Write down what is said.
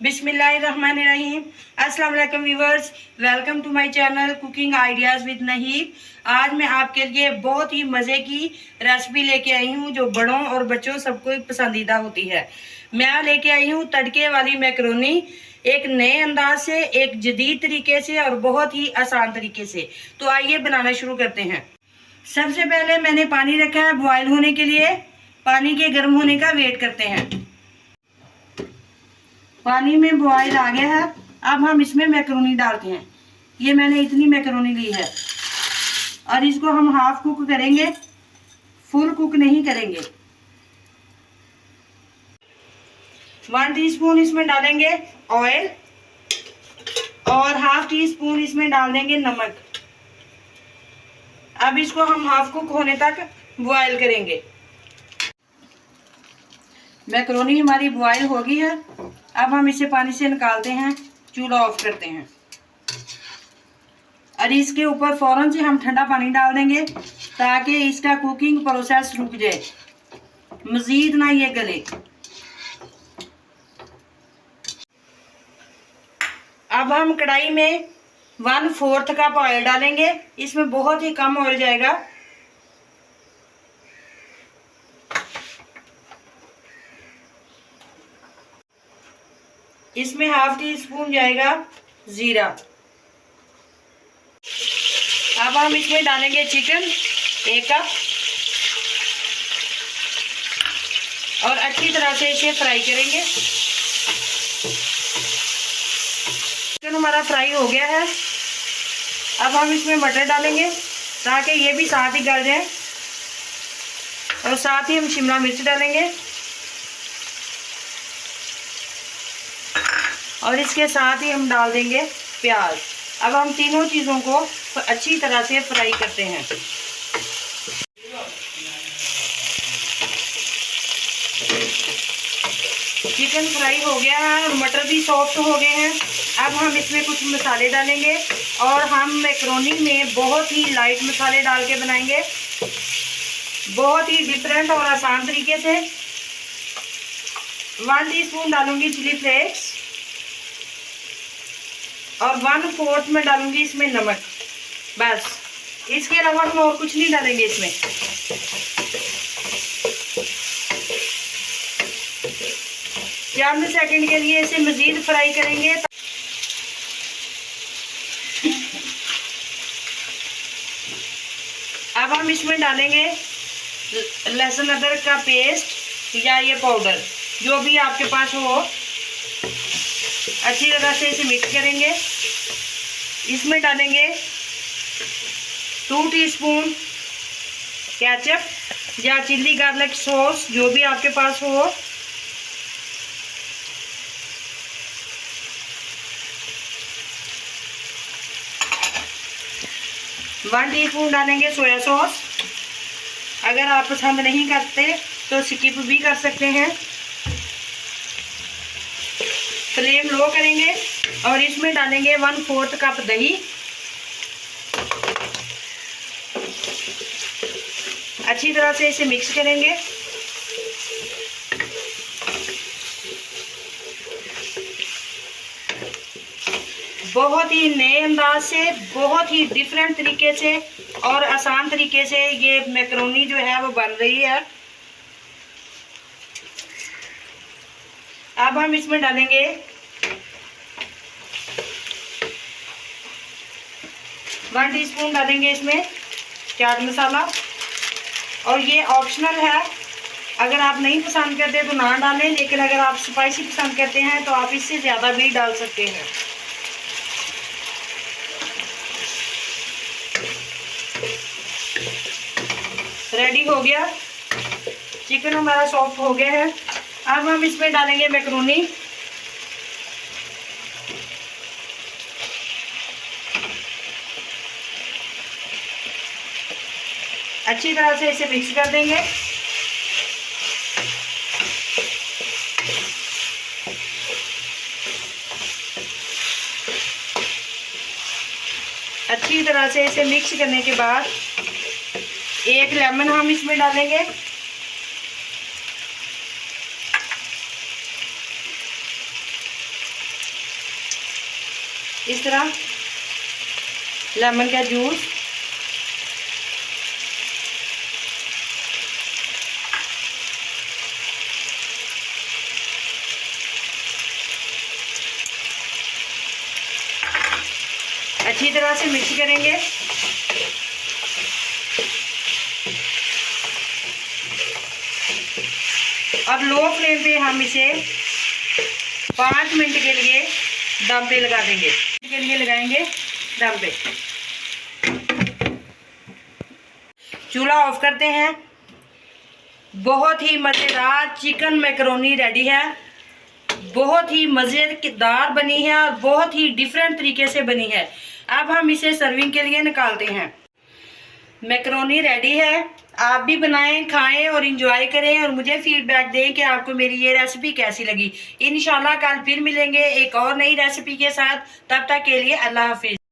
बिस्मिल्लाहिर्रहमानिर्रहीम। अस्सलाम वालेकुम viewers, welcome to my channel cooking ideas with Nahid. आज मैं आपके लिए बहुत ही मज़े की रेसिपी लेके आई हूँ जो बड़ों और बच्चों सबको पसंदीदा होती है। मैं लेके आई हूँ तड़के वाली मैकरोनी, एक नए अंदाज से, एक जदीद तरीके से और बहुत ही आसान तरीके से। तो आइए बनाना शुरू करते हैं। सबसे पहले मैंने पानी रखा है बॉयल होने के लिए। पानी के गर्म होने का वेट करते हैं। पानी में बॉयल आ गया है। अब हम इसमें मैकरोनी डालते हैं। ये मैंने इतनी मैकरोनी ली है और इसको हम हाफ कुक करेंगे, फुल कुक नहीं करेंगे। 1 टीस्पून इसमें डालेंगे ऑयल और हाफ टी स्पून इसमें डाल देंगे नमक। अब इसको हम हाफ कुक होने तक बॉयल करेंगे। मैकरोनी हमारी बॉयल हो गई है। अब हम इसे पानी से निकालते हैं, चूल्हा ऑफ करते हैं और इसके ऊपर फौरन से हम ठंडा पानी डाल देंगे ताकि इसका कुकिंग प्रोसेस रुक जाए, मजीद ना ये गले। अब हम कढ़ाई में 1/4 कप ऑयल डालेंगे। इसमें बहुत ही कम ऑयल जाएगा। इसमें हाफ टी स्पून जाएगा जीरा। अब हम इसमें डालेंगे चिकन 1 कप और अच्छी तरह से इसे फ्राई करेंगे। चिकन हमारा फ्राई हो गया है। अब हम इसमें मटर डालेंगे ताकि ये भी साथ ही गल जाए और साथ ही हम शिमला मिर्च डालेंगे और इसके साथ ही हम डाल देंगे प्याज। अब हम तीनों चीज़ों को अच्छी तरह से फ्राई करते हैं। चिकन फ्राई हो गया है और मटर भी सॉफ्ट हो गए हैं। अब हम इसमें कुछ मसाले डालेंगे और हम मैकरोनी में बहुत ही लाइट मसाले डाल के बनाएंगे, बहुत ही डिफरेंट और आसान तरीके से। 1 टीस्पून डालूंगी चिली फ्लेक्स और 1/4 में डालूंगी इसमें नमक। बस, इसके अलावा हम और कुछ नहीं डालेंगे इसमें। चंद सेकंड के लिए इसे मजीद फ्राई करेंगे। अब हम इसमें डालेंगे लहसुन अदरक का पेस्ट या ये पाउडर, जो भी आपके पास हो। अच्छी तरह से इसे मिक्स करेंगे। इसमें डालेंगे 2 टीस्पून केचप या चिल्ली गार्लिक सॉस, जो भी आपके पास हो। वन टीस्पून डालेंगे सोया सॉस। अगर आप पसंद नहीं करते तो स्किप भी कर सकते हैं। फ्लेम लो करेंगे और इसमें डालेंगे 1/4 कप दही। अच्छी तरह से इसे मिक्स करेंगे। बहुत ही नए अंदाज से, बहुत ही डिफरेंट तरीके से और आसान तरीके से ये मैकरोनी जो है वो बन रही है। अब हम इसमें डालेंगे 1 टीस्पून डालेंगे इसमें चाट मसाला और ये ऑप्शनल है। अगर आप नहीं पसंद करते तो ना डालें, लेकिन अगर आप स्पाइसी पसंद करते हैं तो आप इससे ज़्यादा भी डाल सकते हैं। रेडी हो गया। चिकन हमारा सॉफ्ट हो गया है। अब हम इसमें डालेंगे मैकरोनी। अच्छी तरह से इसे मिक्स कर देंगे। अच्छी तरह से इसे मिक्स करने के बाद 1 लेमन हम इसमें डालेंगे। इस तरह लेमन का जूस, अच्छी तरह से मिक्स करेंगे। अब लो फ्लेम पे हम इसे 5 मिनट के लिए दम पे लगा देंगे। के लिए लगाएंगे दम पे। चूल्हा ऑफ करते हैं। बहुत ही मज़ेदार चिकन मैकरोनी रेडी है। बहुत ही मज़ेदार बनी है और बहुत ही डिफरेंट तरीके से बनी है। अब हम इसे सर्विंग के लिए निकालते हैं। मैकरोनी रेडी है। आप भी बनाएं, खाएं और इंजॉय करें और मुझे फीडबैक दें कि आपको मेरी ये रेसिपी कैसी लगी। इंशाल्लाह कल फिर मिलेंगे एक और नई रेसिपी के साथ। तब तक के लिए अल्लाह हाफिज़।